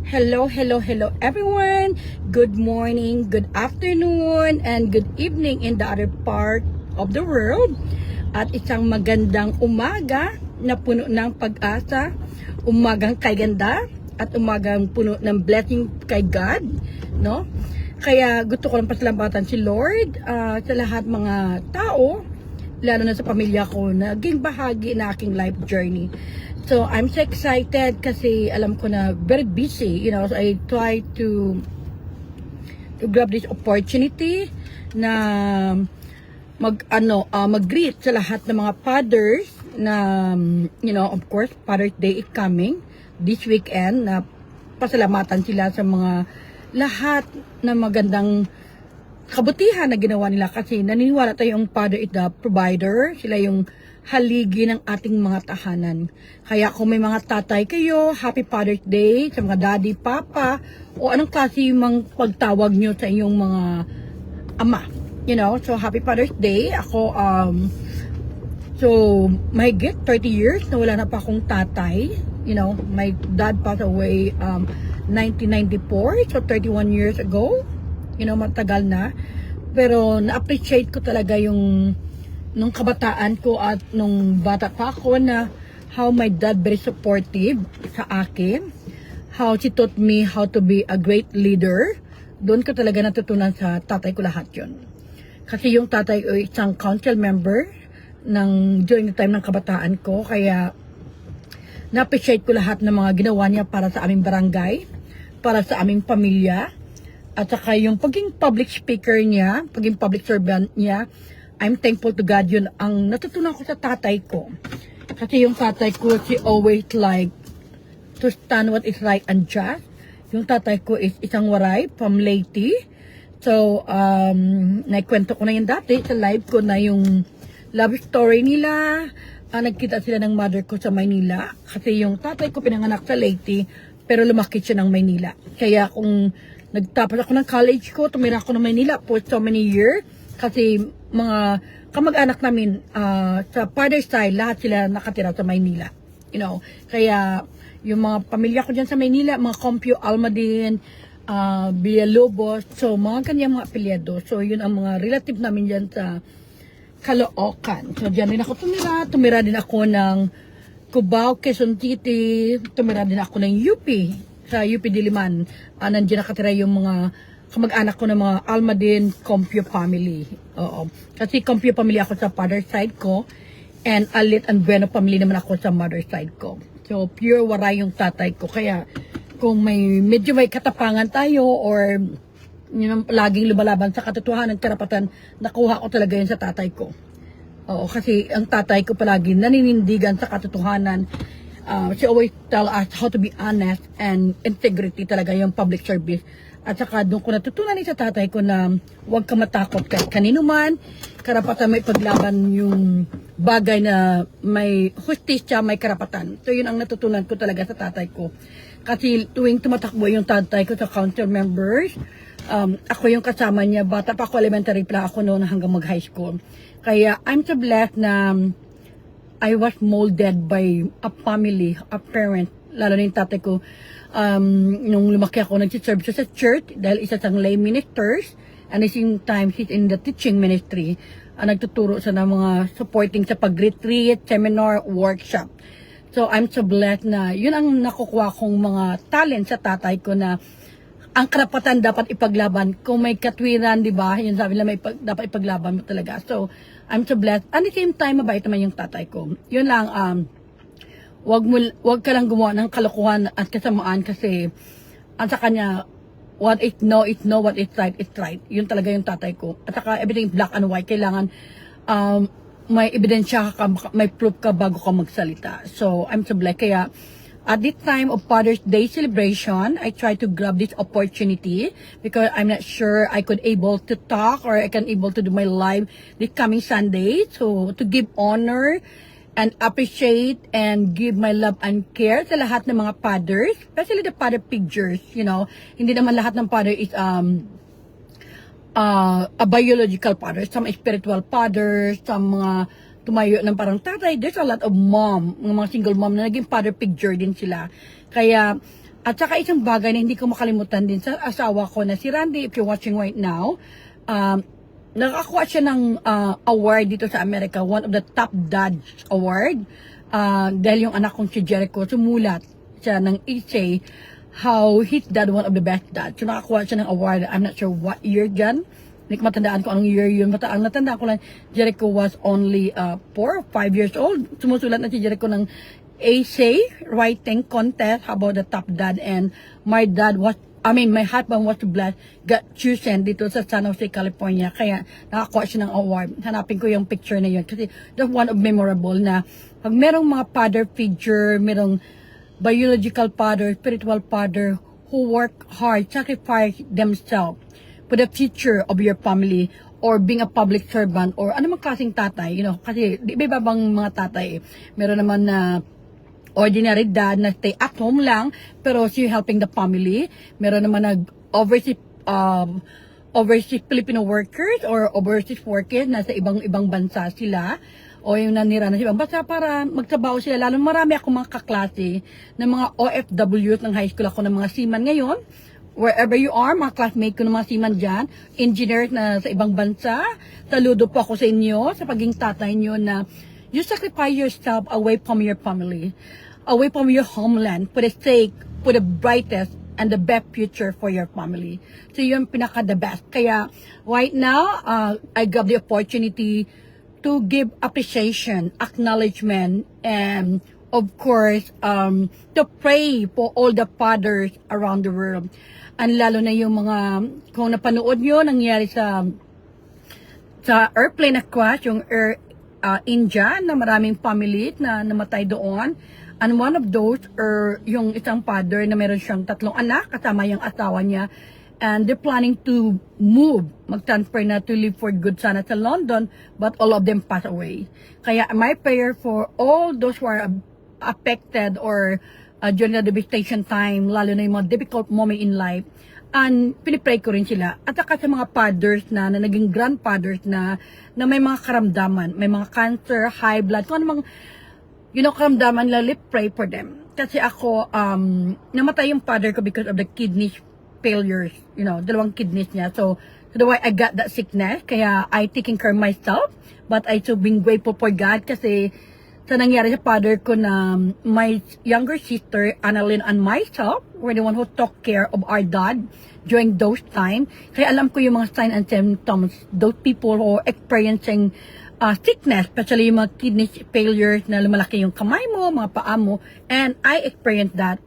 Hello everyone. Good morning, good afternoon, and good evening in the other part of the world. At isang magandang umaga na puno ng pag-asa, umagang kay ganda, at umagang puno ng blessing kay God, no? Kaya gusto ko lang pasalamatan si Lord sa lahat mga tao, lalo na sa pamilya ko na naging bahagi na aking life journey. So, I'm so excited kasi alam ko na very busy, so I try to grab this opportunity na mag-greet sa lahat ng mga fathers na, of course, Father's Day is coming this weekend, na pasalamatan sila sa mga lahat na magandang kabutihan na ginawa nila kasi naniniwala tayo yung Father is the provider, sila yung haligi ng ating mga tahanan. Kaya kung may mga tatay kayo, Happy Father's Day sa mga daddy, papa, o anong klase yung pagtawag nyo sa inyong mga ama. So Happy Father's Day. Ako, so mahigit 30 years na wala na pa akong tatay. My dad passed away 1994, so 31 years ago. Matagal na. Pero na-appreciate ko talaga yung nung kabataan ko at nung bata pa ako na how my dad very supportive sa akin. How she taught me how to be a great leader. Doon ko talaga natutunan sa tatay ko lahat yun. Kasi yung tatay ko isang council member during the time ng kabataan ko. Kaya na-appreciate ko lahat ng mga ginawa niya para sa aming barangay, para sa aming pamilya. At saka yung paging public speaker niya, paging public servant niya, I'm thankful to God, yun ang natutunan ko sa tatay ko. Kasi yung tatay ko, she always like to stand what is right and just. Yung tatay ko is isang waray from Leyte. So, naikwento ko na yun dati sa live ko na yung love story nila. Nagkita sila ng mother ko sa Maynila. Kasi yung tatay ko pinanganak sa Leyte, pero lumaki siya ng Maynila. Kaya kung nagtapos ako ng college ko, tumira ako ng Maynila for so many years. Kasi mga kamag-anak namin sa father's side, lahat sila nakatira sa Maynila. Kaya yung mga pamilya ko dyan sa Maynila, mga Compio, Almadin, Villalobos, so mga kanyang mga apelyido. So yun ang mga relative namin dyan sa Caloocan. So dyan din ako tumira. Tumira din ako ng Cubao, Quezon City. Tumira din ako ng UP, sa UP Diliman. Nandiyan nakatira yung mga kamag-anak ko ng mga Almadin, Compio family. Oo. Kasi Compio family ako sa father side ko, and Alit and Bueno family naman ako sa mother side ko. So, pure waray yung tatay ko. Kaya, kung medyo may katapangan tayo, or laging lumalaban sa katotohanan, karapatan, nakuha ko talaga yun sa tatay ko. Oo, kasi ang tatay ko palagi naninindigan sa katotohanan. She always tell us how to be honest and integrity talaga yung public service. At saka doon ko natutunan sa tatay ko na huwag ka matakot kahit kanino man. Karapatan may paglaban yung bagay na may hustisya, may karapatan. So yun ang natutunan ko talaga sa tatay ko. Kasi tuwing tumatakbo yung tatay ko sa council members, ako yung kasama niya. Bata pa ako, elementary pa ako noon hanggang mag-high school. Kaya I'm so blessed na I was molded by a family, a parent, lalo na yung tatay ko. Nung lumaki ako, nagsiserve siya sa church dahil isa siyang lay ministers, and at the same time, he's in the teaching ministry. Nagtuturo siya ng mga supporting sa pag-retreat, seminar, workshop. So, I'm so blessed na yun ang nakukuha kong mga talent sa tatay ko na ang karapatan dapat ipaglaban. Kung may katwiran, di ba? Yun sabi nila, dapat ipaglaban mo talaga. So, I'm so blessed. At the same time, mabait naman yung tatay ko. Yun lang, wag ka lang gumawa ng kalokohan at kasamaan kasi sa kanya, what is no, it's no, what is right, it's right. Yun talaga yung tatay ko. At saka everything black and white, kailangan may ebidensya ka, may proof ka bago ka magsalita. So, I'm so blessed. Kaya, at this time of Father's Day celebration, I try to grab this opportunity because I'm not sure I could able to talk or I can able to do my live this coming Sunday. So, to give honor and appreciate and give my love and care sa lahat ng mga fathers, especially the father figures, Hindi naman lahat ng father is a biological father. Some spiritual fathers, some mga tumayo ng parang tatay. There's a lot of mom, mga single mom na naging father figure din sila. Kaya At saka isang bagay na hindi ko makalimutan din sa asawa ko na si Randy, if you're watching right now, nakakuha siya ng award dito sa Amerika, one of the top dads award. Dahil yung anak kong si Jericho, sumulat siya ng essay how his dad one of the best dads. So nakakuha siya ng award. I'm not sure what year dyan. Hindi ko matandaan ko anong year yun. Ang natandaan ko lang, Jericho was only 4 or 5 years old. Sumusulat na si Jericho ng essay writing contest about the top dad, and my husband was blessed, got chosen dito sa San Jose, California. Kaya nakakuha siya ng award. Hanapin ko yung picture na yun kasi that's one of memorable na pag merong mga father figure, merong biological father, spiritual father who work hard, sacrifice themselves for the future of your family, or being a public servant, or ano mang klaseng tatay, kasi di ba bang mga tatay, meron naman na ordinary dad na stay at home lang, pero she helping the family. Meron naman overseas Filipino workers or overseas workers na sa ibang bansa sila, o yung nanira na sa ibang bansa para magtrabaho sila. Lalo marami akong mga kaklase ng mga OFWs ng high school ako, ng mga seaman ngayon. Wherever you are, mga classmate ko ng mga seaman dyan, engineers na sa ibang bansa, saludo po ako sa inyo, sa paging tatay nyo na you sacrifice yourself away from your family, away from your homeland, for the sake, for the brightest and the best future for your family. So yun pinaka-the best. Kaya right now, I got the opportunity to give appreciation, acknowledgement, and of course, to pray for all the fathers around the world. And lalo na yung mga, kung napanood nyo, nangyari sa airplane na crash, yung India, na maraming family na namatay doon. And one of those, yung isang father na meron siyang 3 anak, kasama yung asawa niya. And they're planning to mag-transfer na to live for good sana sa London, but all of them passed away. Kaya my prayer for all those who are affected or during the devastation time, lalo na yung mga difficult moment in life, and pinipray ko rin sila. At saka sa mga fathers na naging grandfathers na may mga karamdaman, may mga cancer, high blood, kung ano mga, karamdaman, lali, pray for them. Kasi ako, namatay yung father ko because of the kidney failures, 2 kidneys niya. So the way I got that sickness, kaya I taking care of myself, but I so being grateful for God kasi sa nangyari sa father ko na my younger sister, Annalyn, and myself were the one who took care of our dad during those time. Kaya alam ko yung mga signs and symptoms, those people who are experiencing sickness, especially yung mga kidney failures na lumalaki yung kamay mo, mga paa mo. And I experienced that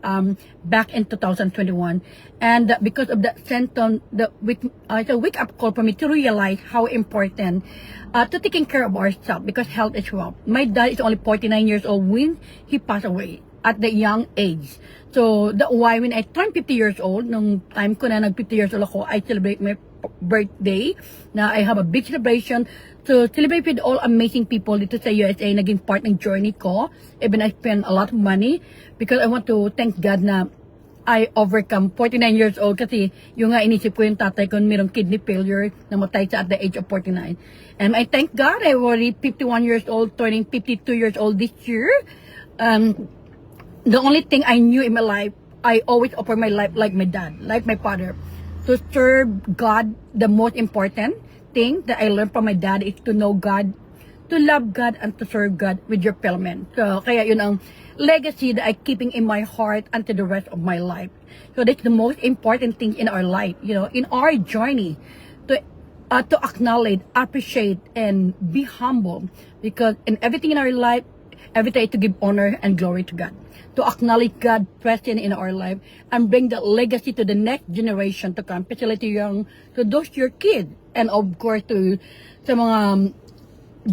back in 2021. And because of that symptom, it's a wake-up call for me to realize how important to taking care of ourselves, because health is wealth. My dad is only 49 years old when he passed away at the young age. So that's why when I turned 50 years old, nung time ko na 50 years old ako, I celebrate my birthday, na I have a big celebration to celebrate with all amazing people dito sa USA, naging part ng journey ko. Even I spend a lot of money because I want to thank God na I overcome 49 years old, kasi yung nga inisip ko yung tatay ko mayroong kidney failure, namatay sa at the age of 49. And I thank God I already 51 years old, turning 52 years old this year. The only thing I knew in my life, I always offer my life like my dad, like my father, to serve God. The most important thing that I learned from my dad is to know God, to love God, and to serve God with your fellow men. So kaya yun ang legacy that I keeping in my heart until the rest of my life. So that's the most important thing in our life, in our journey, to acknowledge, appreciate, and be humble, because in everything in our life, every day to give honor and glory to God, to acknowledge God present in our life, and bring that legacy to the next generation to come, especially to those your kids, and of course to sa mga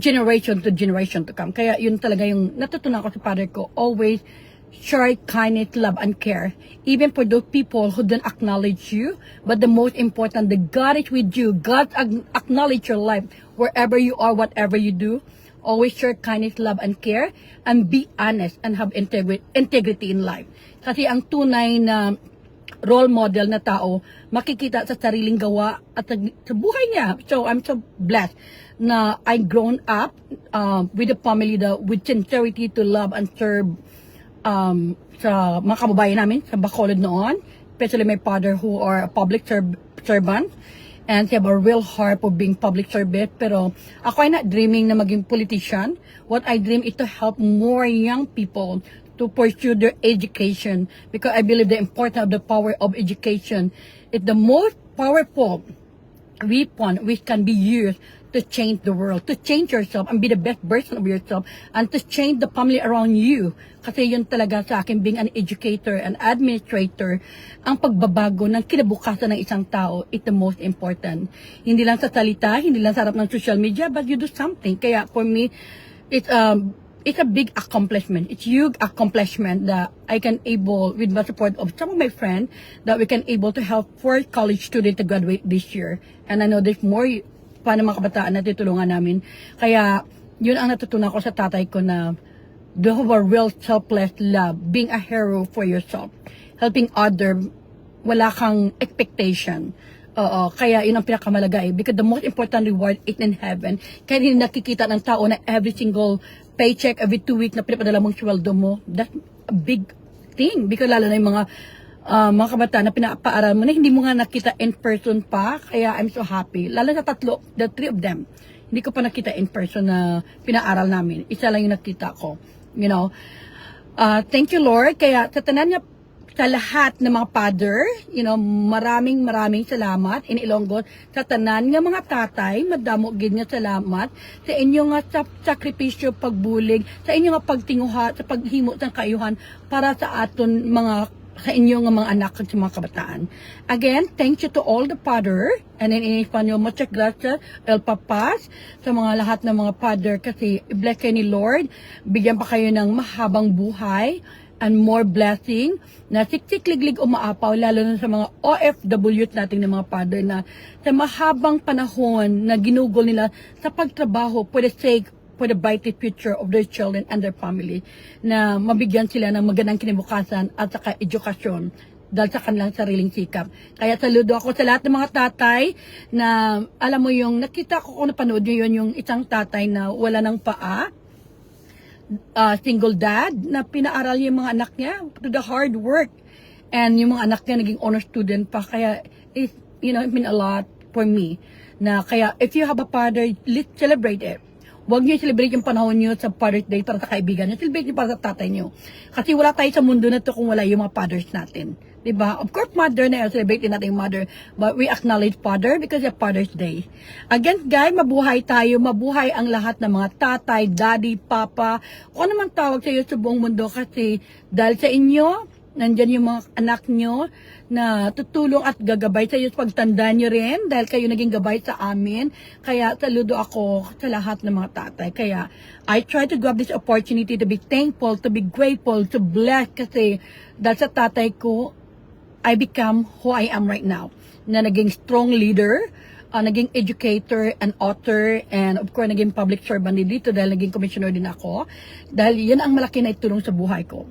generation to come. Kaya yun talaga yung natutunan ko sa father ko, always share kindness, love, and care, even for those people who don't acknowledge you. But the most important, the God is with you. God acknowledge your life wherever you are, whatever you do. Always share kindness, love, and care, and be honest and have integrity in life. Kasi ang tunay na role model na tao, makikita sa sariling gawa at sa buhay niya. So I'm so blessed na I grown up with a family with sincerity to love and serve sa mga kababayan namin sa Bacolod noon, especially my father who are a public servant and they have a real heart for being public servant. Pero ako ay not dreaming na maging politician. What I dream is to help more young people to pursue their education, because I believe the importance of the power of education is the most powerful weapon which can be used to change the world, to change yourself and be the best version of yourself, and to change the family around you. Kasi yun talaga sa akin, being an educator, an administrator, ang pagbabago ng kinabukasan ng isang tao is the most important. Hindi lang sa salita, hindi lang sa harap ng social media, but you do something. Kaya for me, it's a big accomplishment. It's huge accomplishment that I can able, with the support of some of my friends, that we can able to help 4 college students to graduate this year. And I know there's more pa ng mga kabataan na tutulungan namin. Kaya, yun ang natutunan ko sa tatay ko na do have a real selfless love, being a hero for yourself, helping other, wala kang expectation. Oo, kaya yun ang pinakamalaga because the most important reward is in heaven. Kaya hindi nakikita ng tao na every single paycheck, every 2 weeks na pinapadala mong sweldo mo, that's a big thing. Because lalo na yung mga kabataan na pinapaaral mo na hindi mo nga nakita in person pa, kaya I'm so happy. Lalo sa the 3 of them, hindi ko pa nakita in person na pinaaral namin. Isa lang yung nakita ko, you know. Thank you, Lord. Kaya sa tanan niya, sa lahat ng mga father, you know, maraming salamat in Ilonggo, sa tanan nga mga tatay, madamo gid nga salamat sa inyo nga sakripisyo, pagbulig, sa inyo nga pagtinguha, sa paghimo sa kaayuhan para sa aton sa inyo nga mga anak at sa mga kabataan. Again, thank you to all the father, and in Espanyol, muchas gracias, el papas, sa mga lahat ng mga father, kasi bless kayo ni Lord, bigyan pa kayo ng mahabang buhay, and more blessing, na siksik-liglig umaapaw, lalo na sa mga OFWs natin ng mga father na sa mahabang panahon na ginugol nila sa pagtrabaho for the sake, for the brighter future of their children and their family, na mabigyan sila ng magandang kinabukasan at saka edukasyon dahil sa kanilang sariling sikap. Kaya saludo ako sa lahat ng mga tatay na, alam mo yung, nakita ko kung napanood nyo yun, yung isang tatay na wala ng paa, single dad, na pinaaral yung mga anak niya to the hard work. And yung mga anak niya naging honor student pa. Kaya, it mean a lot for me. Na kaya, if you have a father, let's celebrate it. Huwag niyo celebrate yung panahon niyo sa Father's Day para sa kaibigan niyo. Celebrate niyo para sa tatay niyo. Kasi wala tayo sa mundo na to kung wala yung mga fathers natin. Diba? Of course, mother na celebrate din natin yung mother. But we acknowledge father because it's Father's Day. Again, guys, mabuhay tayo. Mabuhay ang lahat ng mga tatay, daddy, papa. Kung ano man tawag sa iyo sa buong mundo. Kasi dahil sa inyo, nandyan yung mga anak nyo na tutulong at gagabay sa iyo sa pagtanda nyo rin dahil kayo naging gabay sa amin. Kaya saludo ako sa lahat ng mga tatay. Kaya I try to grab this opportunity to be thankful, to be grateful, to bless kasi dahil sa tatay ko, I become who I am right now. Na naging strong leader, naging educator and author, and of course naging public servant din dito dahil naging commissioner din ako. Dahil yun ang malaki na itulong sa buhay ko.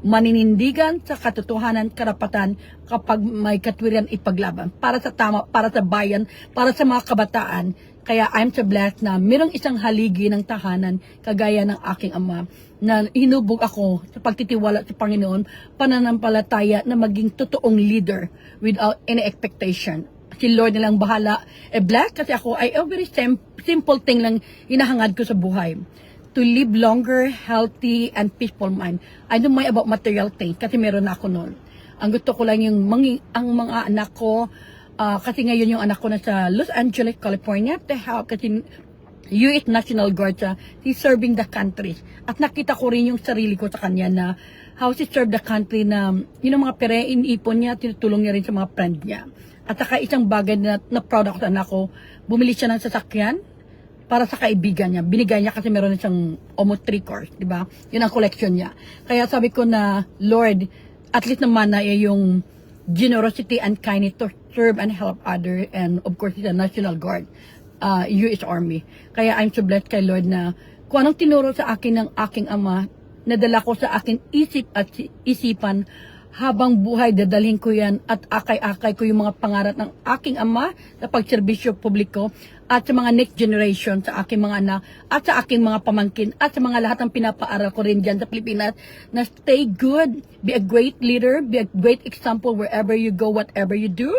Maninindigan sa katotohanan, karapatan kapag may katwiran ipaglaban para sa tama, para sa bayan, para sa mga kabataan. Kaya I'm so blessed na mayroong isang haligi ng tahanan kagaya ng aking ama na hinubog ako sa pagtitiwala sa Panginoon, pananampalataya na maging totoong leader without any expectation. Si Lord nilang bahala. Blessed kasi ako ay a very simple thing lang hinahangad ko sa buhay. To live longer, healthy, and peaceful mind. I don't mind about material things kasi meron na ako noon. Ang gusto ko lang yung ang mga anak ko, kasi ngayon yung anak ko na sa Los Angeles, California, to help kasi U.S. National Guard siya, he's serving the country. At nakita ko rin yung sarili ko sa kanya na how he serve the country na yun mga pere, iniipon niya, tinutulong niya rin sa mga friend niya. At saka isang bagay na proud ako sa anak ko, bumili siya ng sasakyan, para sa kaibigan niya. Binigay niya kasi meron siyang almost 3 cars, di ba? Yun ang collection niya. Kaya sabi ko na, Lord, at least naman na yung generosity and kindness to serve and help other, and of course, he's a National Guard, U.S. Army. Kaya I'm so blessed kay Lord na kung anong tinuro sa akin ng aking ama, nadala ko sa akin isip at isipan, habang buhay, dadalhin ko yan at akay-akay ko yung mga pangarap ng aking ama sa pagserbisyo publiko at sa mga next generation, sa aking mga anak, at sa aking mga pamangkin, at sa mga lahat ng pinapaaral ko rin dyan sa Pilipinas, na stay good, be a great leader, be a great example wherever you go, whatever you do.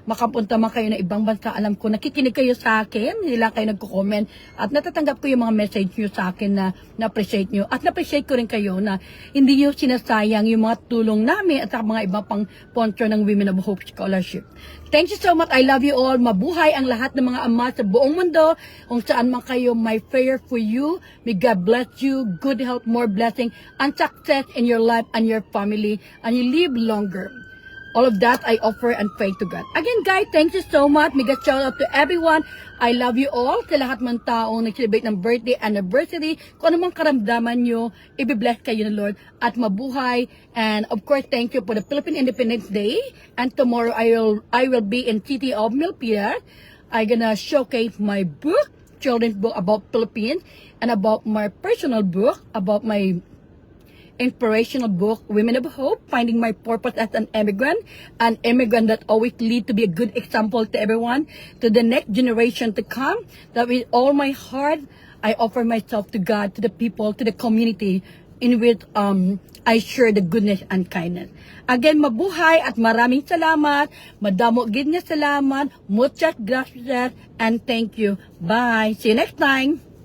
Makapunta man kayo na ibang bansa, alam ko, nakikinig kayo sa akin, hindi lang kayo nagko-comment, at natatanggap ko yung mga message nyo sa akin na na-appreciate nyo, at na-appreciate ko rin kayo na hindi nyo sinasayang yung mga tulong namin at sa mga iba pang sponsor ng Women of Hope Scholarship. Thank you so much. I love you all. Mabuhay ang lahat ng mga ama sa buong mundo, kung saan man kayo. My prayer for you, may God bless you, good health, more blessing, and success in your life and your family, and you live longer. All of that I offer and pray to God. Again, guys, thank you so much. Mega shout out to everyone. I love you all. Sa lahat ng taong nag-celebrate ng birthday, anniversary, kung anumang karamdaman nyo, i-bless kayo ng Lord at mabuhay. And of course, thank you for the Philippine Independence Day. And tomorrow I will be in city of Milpitas. I'm gonna showcase my book, children's book about Philippines, and about my personal book about my inspirational book, Women of Hope, Finding My Purpose as an Immigrant that always lead to be a good example to everyone, to the next generation to come, that with all my heart, I offer myself to God, to the people, to the community, in which I share the goodness and kindness. Again, mabuhay at maraming salamat, madamo gid nga salamat, muchas gracias, and thank you. Bye. See you next time.